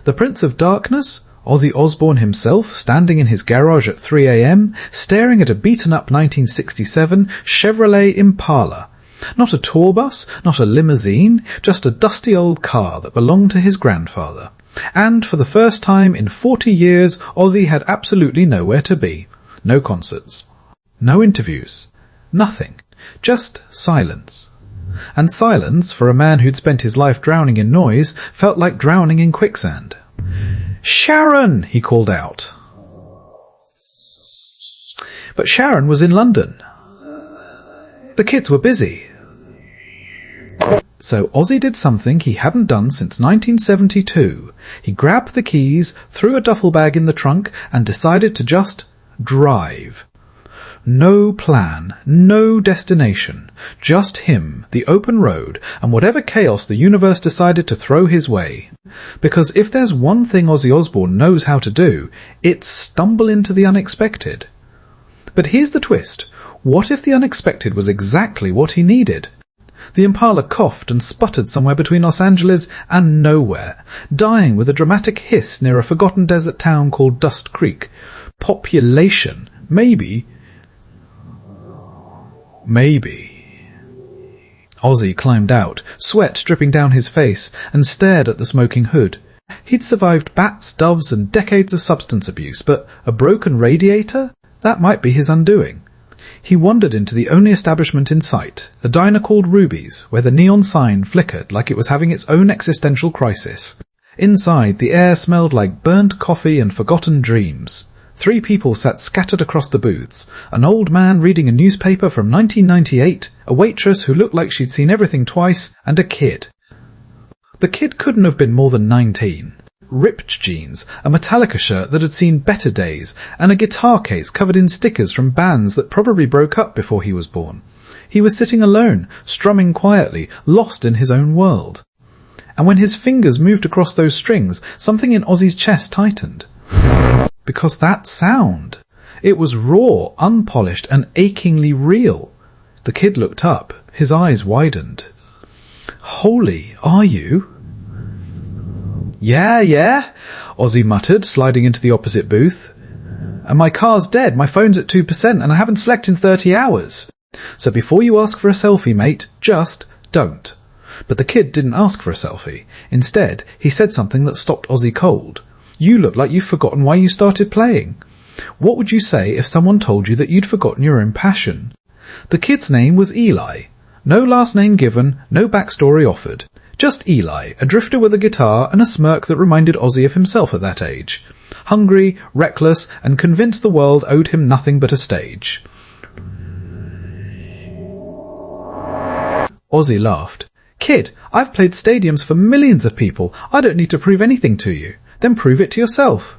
The Prince of Darkness, Ozzy Osbourne himself, standing in his garage at 3 a.m, staring at a beaten-up 1967 Chevrolet Impala. Not a tour bus, not a limousine, just a dusty old car that belonged to his grandfather. And for the first time in 40 years, Ozzy had absolutely nowhere to be. No concerts. No interviews. Nothing. Just silence. And silence, for a man who'd spent his life drowning in noise, felt like drowning in quicksand. "Sharon!" he called out. But Sharon was in London. The kids were busy. So Ozzy did something he hadn't done since 1972. He grabbed the keys, threw a duffel bag in the trunk, and decided to just drive. No plan, no destination, just him, the open road, and whatever chaos the universe decided to throw his way. Because if there's one thing Ozzy Osbourne knows how to do, it's stumble into the unexpected. But here's the twist. What if the unexpected was exactly what he needed? The Impala coughed and sputtered somewhere between Los Angeles and nowhere, dying with a dramatic hiss near a forgotten desert town called Dust Creek. Population, maybe. Ozzy climbed out, sweat dripping down his face, and stared at the smoking hood. He'd survived bats, doves, and decades of substance abuse, but a broken radiator? That might be his undoing. He wandered into the only establishment in sight, a diner called Ruby's, where the neon sign flickered like it was having its own existential crisis. Inside, the air smelled like burnt coffee and forgotten dreams. 3 people sat scattered across the booths, an old man reading a newspaper from 1998, a waitress who looked like she'd seen everything twice, and a kid. The kid couldn't have been more than 19. Ripped jeans, a Metallica shirt that had seen better days, and a guitar case covered in stickers from bands that probably broke up before he was born. He was sitting alone, strumming quietly, lost in his own world. And when his fingers moved across those strings, something in Ozzy's chest tightened. Because that sound. It was raw, unpolished, and achingly real. The kid looked up. His eyes widened. "Holy, are you?" Yeah, Ozzy muttered, sliding into the opposite booth. "And my car's dead, my phone's at 2%, and I haven't slept in 30 hours. So before you ask for a selfie, mate, just don't." But the kid didn't ask for a selfie. Instead, he said something that stopped Ozzy cold. "You look like you've forgotten why you started playing. What would you say if someone told you that you'd forgotten your own passion?" The kid's name was Eli. No last name given, no backstory offered. Just Eli, a drifter with a guitar and a smirk that reminded Ozzy of himself at that age. Hungry, reckless, and convinced the world owed him nothing but a stage. Ozzy laughed. "Kid, I've played stadiums for millions of people. I don't need to prove anything to you. Then prove it to yourself."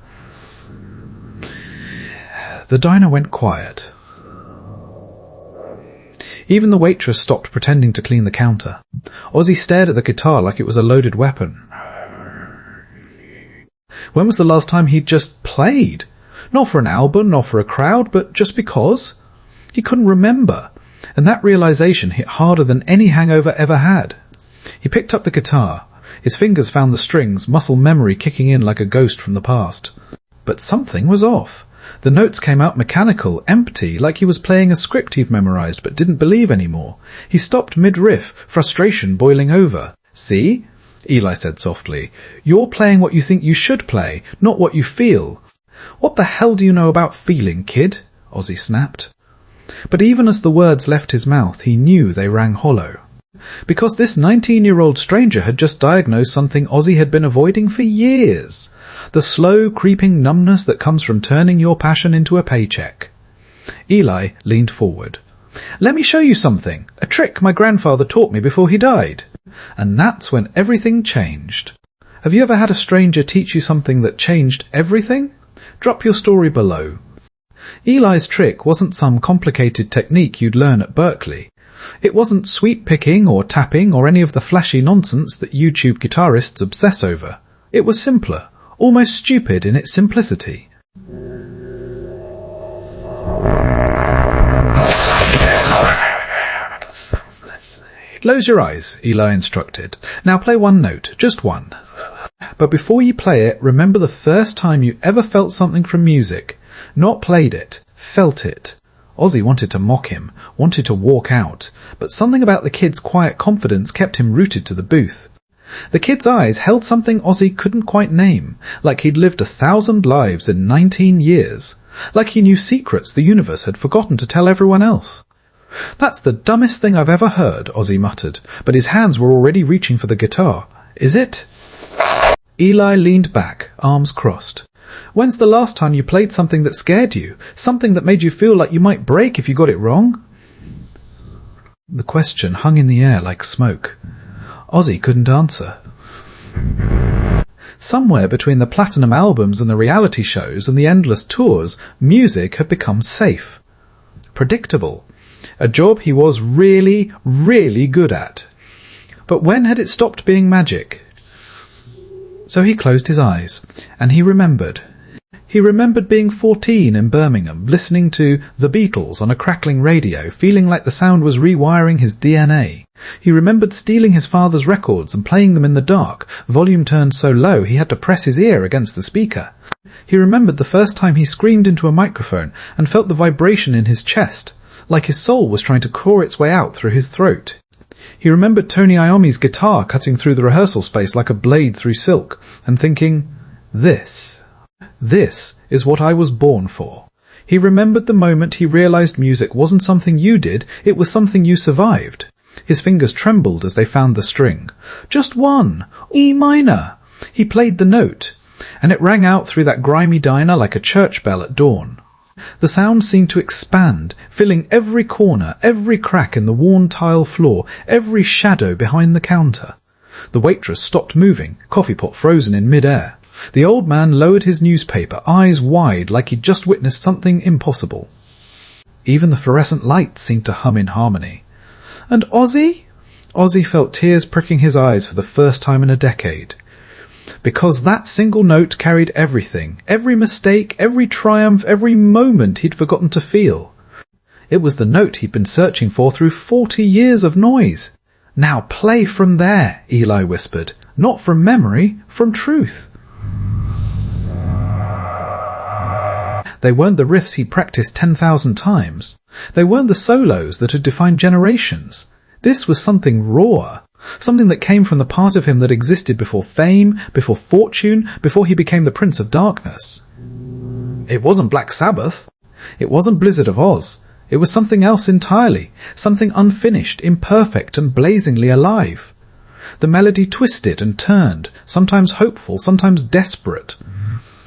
The diner went quiet. Even the waitress stopped pretending to clean the counter. Ozzy stared at the guitar like it was a loaded weapon. When was the last time he'd just played? Not for an album, not for a crowd, but just because? He couldn't remember, and that realization hit harder than any hangover ever had. He picked up the guitar. His fingers found the strings, muscle memory kicking in like a ghost from the past. But something was off. The notes came out mechanical, empty, like he was playing a script he'd memorized but didn't believe anymore. He stopped mid-riff, frustration boiling over. "See?" Eli said softly. "You're playing what you think you should play, not what you feel." "What the hell do you know about feeling, kid?" Ozzy snapped. But even as the words left his mouth, he knew they rang hollow. Because this 19-year-old stranger had just diagnosed something Ozzy had been avoiding for years. The slow, creeping numbness that comes from turning your passion into a paycheck. Eli leaned forward. "Let me show you something. A trick my grandfather taught me before he died." And that's when everything changed. Have you ever had a stranger teach you something that changed everything? Drop your story below. Eli's trick wasn't some complicated technique you'd learn at Berkeley. It wasn't sweep picking or tapping or any of the flashy nonsense that YouTube guitarists obsess over. It was simpler, almost stupid in its simplicity. "Close your eyes," Eli instructed. "Now play one note, just one." But before you play it, remember the first time you ever felt something from music. Not played it, felt it. Ozzy wanted to mock him, wanted to walk out, but something about the kid's quiet confidence kept him rooted to the booth. The kid's eyes held something Ozzy couldn't quite name, like he'd lived 1,000 lives in 19 years, like he knew secrets the universe had forgotten to tell everyone else. "That's the dumbest thing I've ever heard," Ozzy muttered, but his hands were already reaching for the guitar. "Is it?" Eli leaned back, arms crossed. "When's the last time you played something that scared you? Something that made you feel like you might break if you got it wrong?" The question hung in the air like smoke. Ozzy couldn't answer. Somewhere between the platinum albums and the reality shows and the endless tours, music had become safe. Predictable. A job he was really, really good at. But when had it stopped being magic? So he closed his eyes, and he remembered. He remembered being 14 in Birmingham, listening to The Beatles on a crackling radio, feeling like the sound was rewiring his DNA. He remembered stealing his father's records and playing them in the dark, volume turned so low he had to press his ear against the speaker. He remembered the first time he screamed into a microphone and felt the vibration in his chest, like his soul was trying to claw its way out through his throat. He remembered Tony Iommi's guitar cutting through the rehearsal space like a blade through silk, and thinking, This is what I was born for. He remembered the moment he realized music wasn't something you did, it was something you survived. His fingers trembled as they found the string. Just one, E minor. He played the note, and it rang out through that grimy diner like a church bell at dawn. The sound seemed to expand, filling every corner, every crack in the worn tile floor, every shadow behind the counter. The waitress stopped moving, coffee pot frozen in mid-air. The old man lowered his newspaper, eyes wide like he'd just witnessed something impossible. Even the fluorescent lights seemed to hum in harmony. And Ozzy? Ozzy felt tears pricking his eyes for the first time in a decade. Because that single note carried everything, every mistake, every triumph, every moment he'd forgotten to feel. It was the note he'd been searching for through 40 years of noise. Now play from there, Eli whispered. Not from memory, from truth. They weren't the riffs he'd practiced 10,000 times. They weren't the solos that had defined generations. This was something raw. Something that came from the part of him that existed before fame, before fortune, before he became the Prince of Darkness. It wasn't Black Sabbath. It wasn't Blizzard of Oz. It was something else entirely, something unfinished, imperfect, and blazingly alive. The melody twisted and turned, sometimes hopeful, sometimes desperate.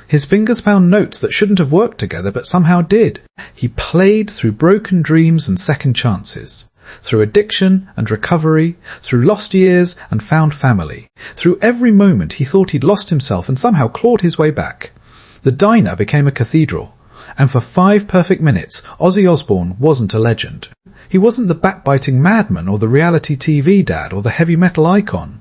His fingers found notes that shouldn't have worked together, but somehow did. He played through broken dreams and second chances. Through addiction and recovery, through lost years and found family, through every moment he thought he'd lost himself and somehow clawed his way back. The diner became a cathedral, and for 5 perfect minutes, Ozzy Osbourne wasn't a legend. He wasn't the backbiting madman or the reality TV dad or the heavy metal icon.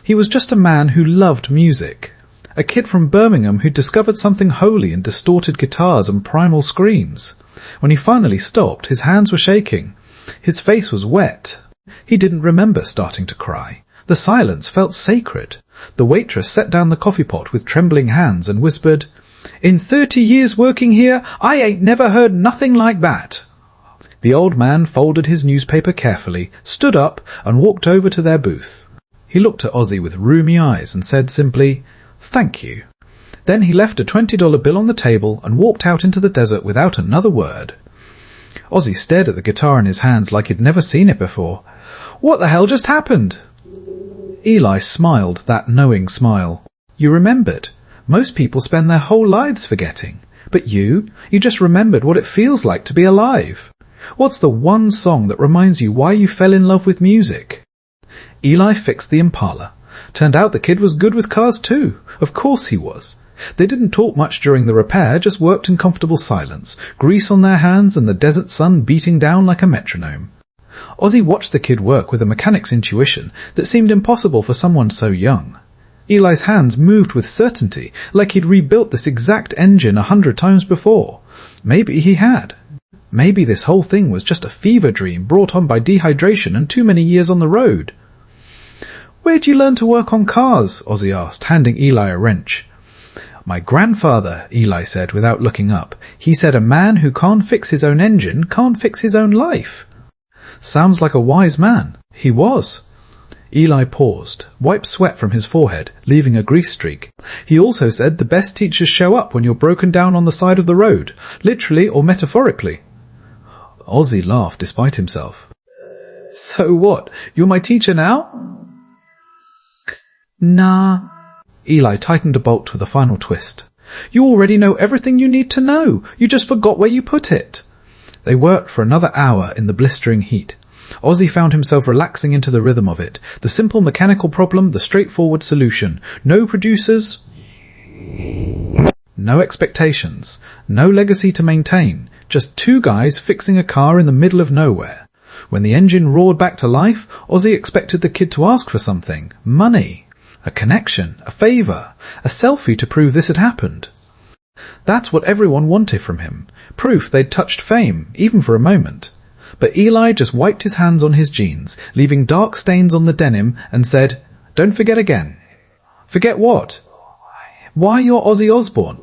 He was just a man who loved music. A kid from Birmingham who discovered something holy in distorted guitars and primal screams. When he finally stopped, his hands were shaking. His face was wet. He didn't remember starting to cry. The silence felt sacred. The waitress set down the coffee pot with trembling hands and whispered, "In 30 years working here, I ain't never heard nothing like that." The old man folded his newspaper carefully, stood up, and walked over to their booth. He looked at Ozzy with rheumy eyes and said simply, "Thank you." Then he left a $20 bill on the table and walked out into the desert without another word. Ozzy stared at the guitar in his hands like he'd never seen it before. What the hell just happened? Eli smiled that knowing smile. You remembered. Most people spend their whole lives forgetting. But you just remembered what it feels like to be alive. What's the one song that reminds you why you fell in love with music? Eli fixed the Impala. Turned out the kid was good with cars too. Of course he was. They didn't talk much during the repair, just worked in comfortable silence, grease on their hands and the desert sun beating down like a metronome. Ozzy watched the kid work with a mechanic's intuition that seemed impossible for someone so young. Eli's hands moved with certainty, like he'd rebuilt this exact engine 100 times before. Maybe he had. Maybe this whole thing was just a fever dream brought on by dehydration and too many years on the road. "Where'd you learn to work on cars?" Ozzy asked, handing Eli a wrench. "My grandfather," Eli said without looking up. "He said a man who can't fix his own engine can't fix his own life." Sounds like a wise man. He was. Eli paused, wiped sweat from his forehead, leaving a grease streak. He also said the best teachers show up when you're broken down on the side of the road, literally or metaphorically. Ozzy laughed despite himself. "So what? You're my teacher now?" "Nah." Eli tightened a bolt with a final twist. "You already know everything you need to know. You just forgot where you put it." They worked for another hour in the blistering heat. Ozzy found himself relaxing into the rhythm of it. The simple mechanical problem, the straightforward solution. No producers, no expectations, no legacy to maintain. Just two guys fixing a car in the middle of nowhere. When the engine roared back to life, Ozzy expected the kid to ask for something. Money. A connection. A favour. A selfie to prove this had happened. That's what everyone wanted from him. Proof they'd touched fame, even for a moment. But Eli just wiped his hands on his jeans, leaving dark stains on the denim, and said, "Don't forget again." "Forget what?" "Why you're Ozzy Osbourne."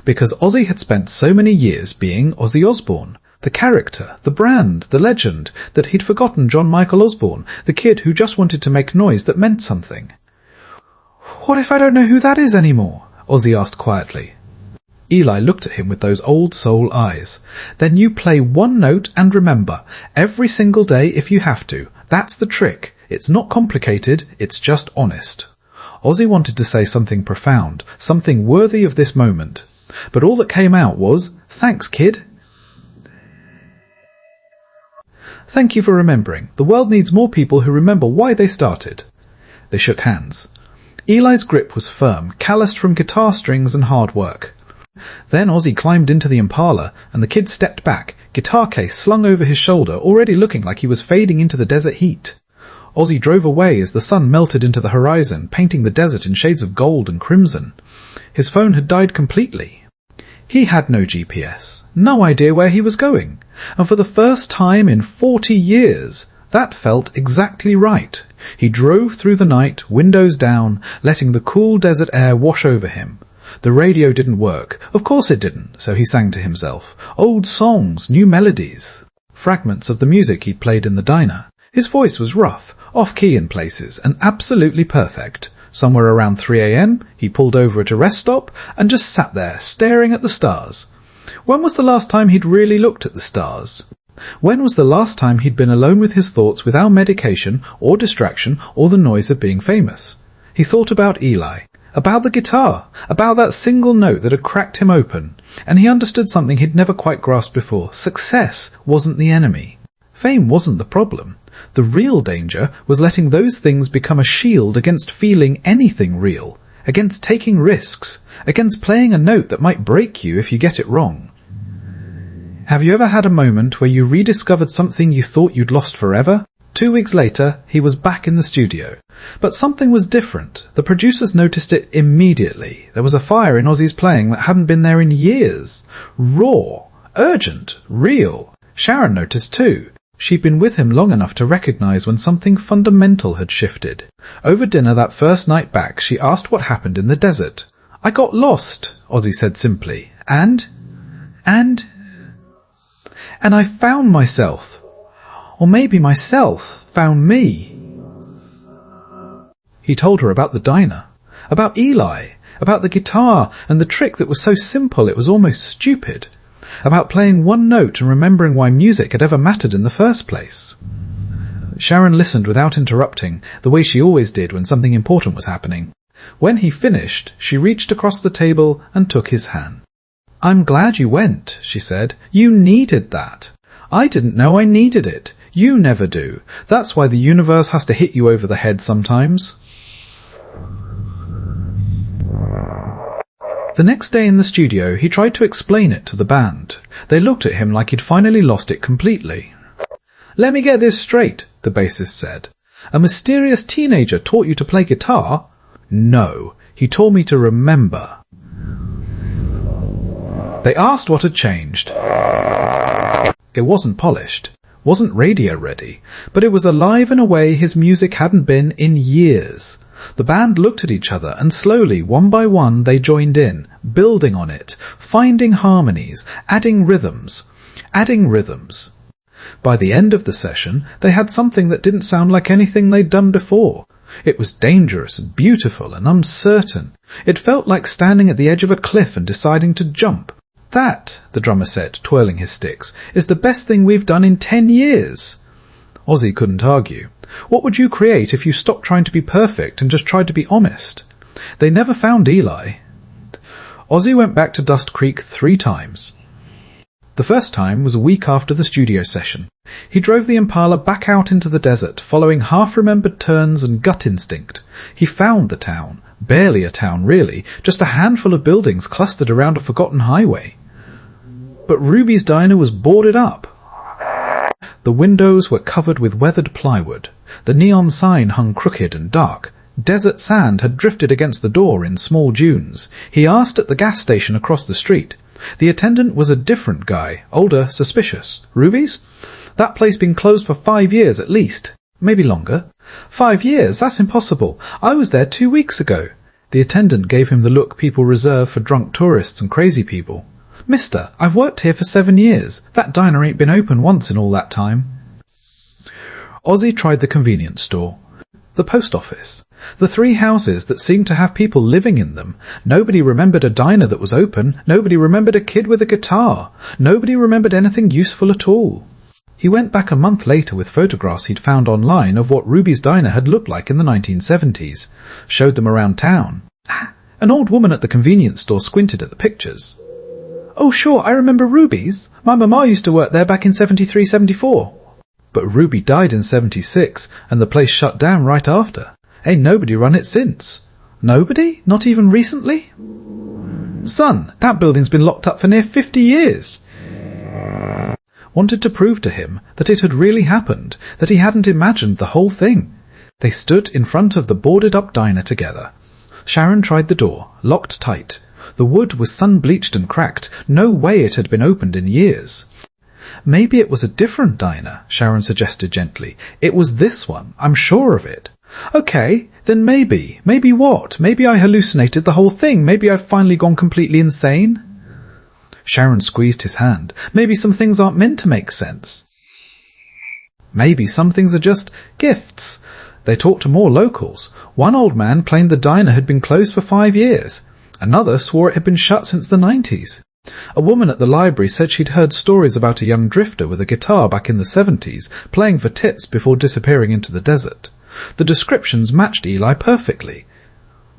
Because Ozzy had spent so many years being Ozzy Osbourne, the character, the brand, the legend, that he'd forgotten John Michael Osbourne, the kid who just wanted to make noise that meant something. "What if I don't know who that is anymore?" Ozzy asked quietly. Eli looked at him with those old soul eyes. "Then you play one note and remember, every single day if you have to. That's the trick. It's not complicated, it's just honest." Ozzy wanted to say something profound, something worthy of this moment. But all that came out was, "Thanks, kid." "Thank you for remembering. The world needs more people who remember why they started." They shook hands. Eli's grip was firm, calloused from guitar strings and hard work. Then Ozzy climbed into the Impala, and the kid stepped back, guitar case slung over his shoulder, already looking like he was fading into the desert heat. Ozzy drove away as the sun melted into the horizon, painting the desert in shades of gold and crimson. His phone had died completely. He had no GPS, no idea where he was going, and for the first time in 40 years, that felt exactly right. He drove through the night, windows down, letting the cool desert air wash over him. The radio didn't work. Of course it didn't, so he sang to himself. Old songs, new melodies. Fragments of the music he'd played in the diner. His voice was rough, off-key in places, and absolutely perfect. Somewhere around 3 a.m, he pulled over at a rest stop and just sat there, staring at the stars. When was the last time he'd really looked at the stars? When was the last time he'd been alone with his thoughts without medication or distraction or the noise of being famous? He thought about Eli. About the guitar, about that single note that had cracked him open, and he understood something he'd never quite grasped before. Success wasn't the enemy. Fame wasn't the problem. The real danger was letting those things become a shield against feeling anything real, against taking risks, against playing a note that might break you if you get it wrong. Have you ever had a moment where you rediscovered something you thought you'd lost forever? 2 weeks later, he was back in the studio. But something was different. The producers noticed it immediately. There was a fire in Ozzy's playing that hadn't been there in years. Raw, urgent, real. Sharon noticed too. She'd been with him long enough to recognize when something fundamental had shifted. Over dinner that first night back, she asked what happened in the desert. "I got lost," Ozzy said simply. And I found myself. Or maybe myself found me. He told her about the diner, about Eli, about the guitar and the trick that was so simple it was almost stupid, about playing one note and remembering why music had ever mattered in the first place. Sharon listened without interrupting, the way she always did when something important was happening. When he finished, she reached across the table and took his hand. "I'm glad you went," she said. "You needed that. I didn't know I needed it. You never do. That's why the universe has to hit you over the head sometimes." The next day in the studio, he tried to explain it to the band. They looked at him like he'd finally lost it completely. "Let me get this straight," the bassist said. "A mysterious teenager taught you to play guitar?" "No, he taught me to remember." They asked what had changed. It wasn't polished. wasn't radio ready, but it was alive in a way his music hadn't been in years. The band looked at each other and slowly, one by one, they joined in, building on it, finding harmonies, adding rhythms. By the end of the session, they had something that didn't sound like anything they'd done before. It was dangerous and beautiful and uncertain. It felt like standing at the edge of a cliff and deciding to jump. That, the drummer said, twirling his sticks, is the best thing we've done in 10 years. Ozzy couldn't argue. What would you create if you stopped trying to be perfect and just tried to be honest? They never found Eli. Ozzy went back to Dust Creek 3 times. The first time was a week after the studio session. He drove the Impala back out into the desert, following half-remembered turns and gut instinct. He found the town. Barely a town, really, just a handful of buildings clustered around a forgotten highway. But Ruby's diner was boarded up. The windows were covered with weathered plywood. The neon sign hung crooked and dark. Desert sand had drifted against the door in small dunes. He asked at the gas station across the street. The attendant was a different guy, older, suspicious. Ruby's? That place been closed for 5 years at least. Maybe longer. 5 years? That's impossible. I was there 2 weeks ago. The attendant gave him the look people reserve for drunk tourists and crazy people. Mister, I've worked here for 7 years. That diner ain't been open once in all that time. Ozzy tried the convenience store, the post office, the 3 houses that seemed to have people living in them. Nobody remembered a diner that was open. Nobody remembered a kid with a guitar. Nobody remembered anything useful at all. He went back a month later with photographs he'd found online of what Ruby's diner had looked like in the 1970s. Showed them around town. An old woman at the convenience store squinted at the pictures. Oh sure, I remember Ruby's. My mama used to work there back in 73, 74. But Ruby died in 76, and the place shut down right after. Ain't nobody run it since. Nobody? Not even recently? Son, that building's been locked up for near 50 years. Wanted to prove to him that it had really happened, that he hadn't imagined the whole thing. They stood in front of the boarded-up diner together. Sharon tried the door, locked tight. The wood was sun-bleached and cracked. No way it had been opened in years. Maybe it was a different diner, Sharon suggested gently. It was this one. I'm sure of it. Okay, then maybe. Maybe what? Maybe I hallucinated the whole thing. Maybe I've finally gone completely insane. Sharon squeezed his hand. Maybe some things aren't meant to make sense. Maybe some things are just gifts. They talked to more locals. One old man claimed the diner had been closed for 5 years. Another swore it had been shut since the 90s. A woman at the library said she'd heard stories about a young drifter with a guitar back in the 70s, playing for tips before disappearing into the desert. The descriptions matched Eli perfectly.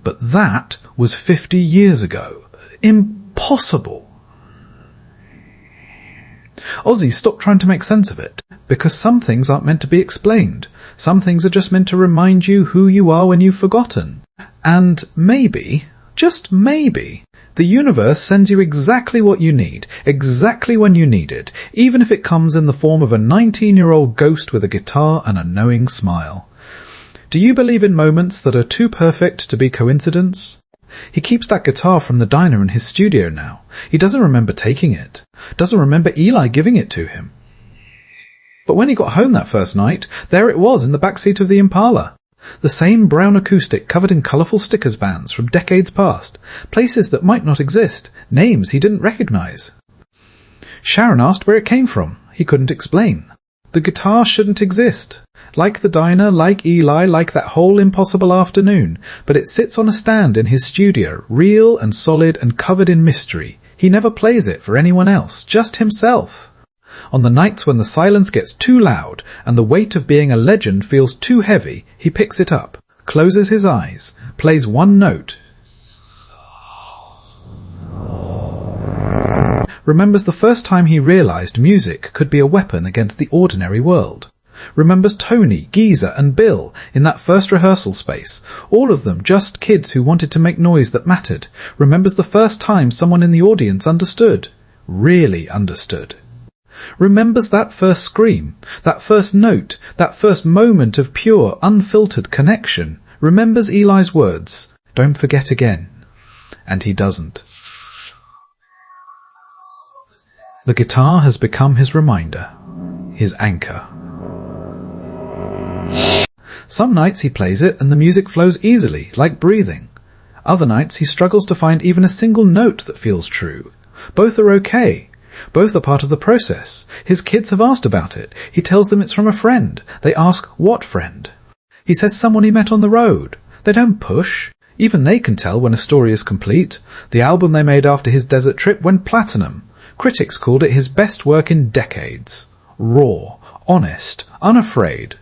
But that was 50 years ago. Impossible. Ozzy stopped trying to make sense of it, because some things aren't meant to be explained. Some things are just meant to remind you who you are when you've forgotten. And maybe, just maybe, the universe sends you exactly what you need, exactly when you need it, even if it comes in the form of a 19-year-old ghost with a guitar and a knowing smile. Do you believe in moments that are too perfect to be coincidence? He keeps that guitar from the diner in his studio now. He doesn't remember taking it. Doesn't remember Eli giving it to him. But when he got home that first night, there it was in the back seat of the Impala. The same brown acoustic covered in colourful stickers bands from decades past. Places that might not exist. Names he didn't recognise. Sharon asked where it came from. He couldn't explain. The guitar shouldn't exist. Like the diner, like Eli, like that whole impossible afternoon. But it sits on a stand in his studio, real and solid and covered in mystery. He never plays it for anyone else, just himself. On the nights when the silence gets too loud and the weight of being a legend feels too heavy, he picks it up, closes his eyes, plays one note. Remembers the first time he realised music could be a weapon against the ordinary world. Remembers Tony, Geezer and Bill in that first rehearsal space, all of them just kids who wanted to make noise that mattered. Remembers the first time someone in the audience understood, really understood. Remembers that first scream, that first note, that first moment of pure, unfiltered connection. Remembers Eli's words, "Don't forget again." And he doesn't. The guitar has become his reminder. his anchor. Some nights he plays it and the music flows easily, like breathing. Other nights he struggles to find even a single note that feels true. Both are okay. Both are part of the process. His kids have asked about it. He tells them it's from a friend. They ask, what friend? He says someone he met on the road. They don't push. Even they can tell when a story is complete. The album they made after his desert trip went platinum. Critics called it his best work in decades. Raw, honest, unafraid.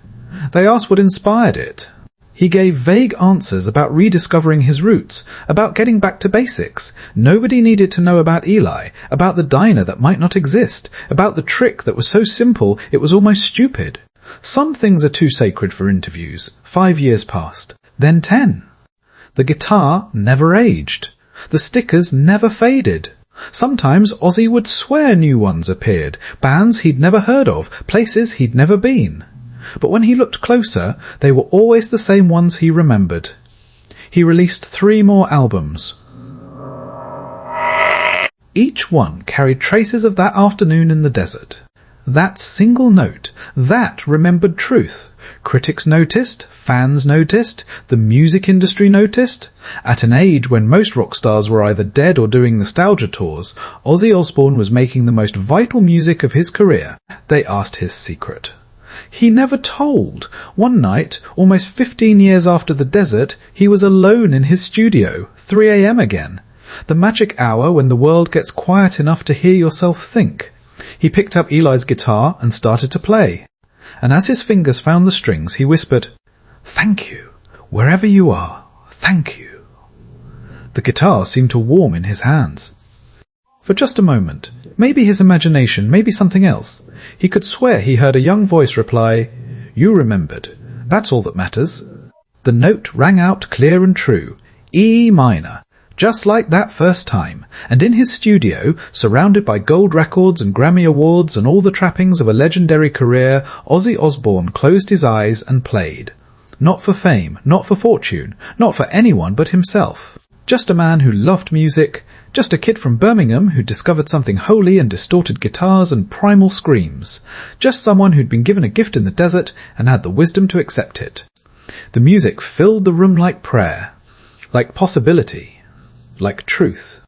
They asked what inspired it. He gave vague answers about rediscovering his roots, about getting back to basics. Nobody needed to know about Eli, about the diner that might not exist, about the trick that was so simple it was almost stupid. Some things are too sacred for interviews. 5 years passed. Then 10. The guitar never aged. The stickers never faded. Sometimes Ozzy would swear new ones appeared, bands he'd never heard of, places he'd never been. But when he looked closer, they were always the same ones he remembered. He released 3 more albums. Each one carried traces of that afternoon in the desert. That single note, that remembered truth. Critics noticed, fans noticed, the music industry noticed. At an age when most rock stars were either dead or doing nostalgia tours, Ozzy Osbourne was making the most vital music of his career. They asked his secret. He never told. One night, almost 15 years after the desert, he was alone in his studio, 3 a.m. again. The magic hour when the world gets quiet enough to hear yourself think. He picked up Eli's guitar and started to play. And as his fingers found the strings, he whispered, "Thank you. Wherever you are, thank you." The guitar seemed to warm in his hands. For just a moment, maybe his imagination, maybe something else, he could swear he heard a young voice reply, "You remembered. That's all that matters." The note rang out clear and true, E minor, just like that first time, and in his studio, surrounded by gold records and Grammy Awards and all the trappings of a legendary career, Ozzy Osbourne closed his eyes and played. Not for fame, not for fortune, not for anyone but himself. Just a man who loved music, just a kid from Birmingham who discovered something holy in distorted guitars and primal screams. Just someone who'd been given a gift in the desert and had the wisdom to accept it. The music filled the room like prayer, like possibility, like truth.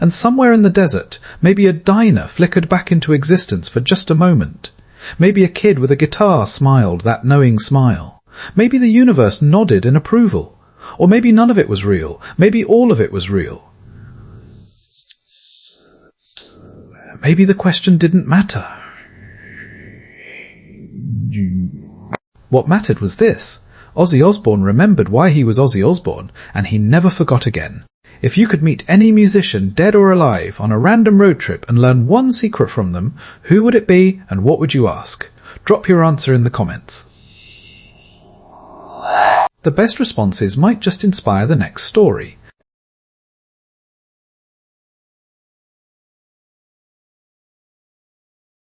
And somewhere in the desert, maybe a diner flickered back into existence for just a moment. Maybe a kid with a guitar smiled that knowing smile. Maybe the universe nodded in approval. Or maybe none of it was real. Maybe all of it was real. Maybe the question didn't matter. What mattered was this. Ozzy Osbourne remembered why he was Ozzy Osbourne, and he never forgot again. If you could meet any musician, dead or alive, on a random road trip and learn one secret from them, who would it be and what would you ask? Drop your answer in the comments. The best responses might just inspire the next story.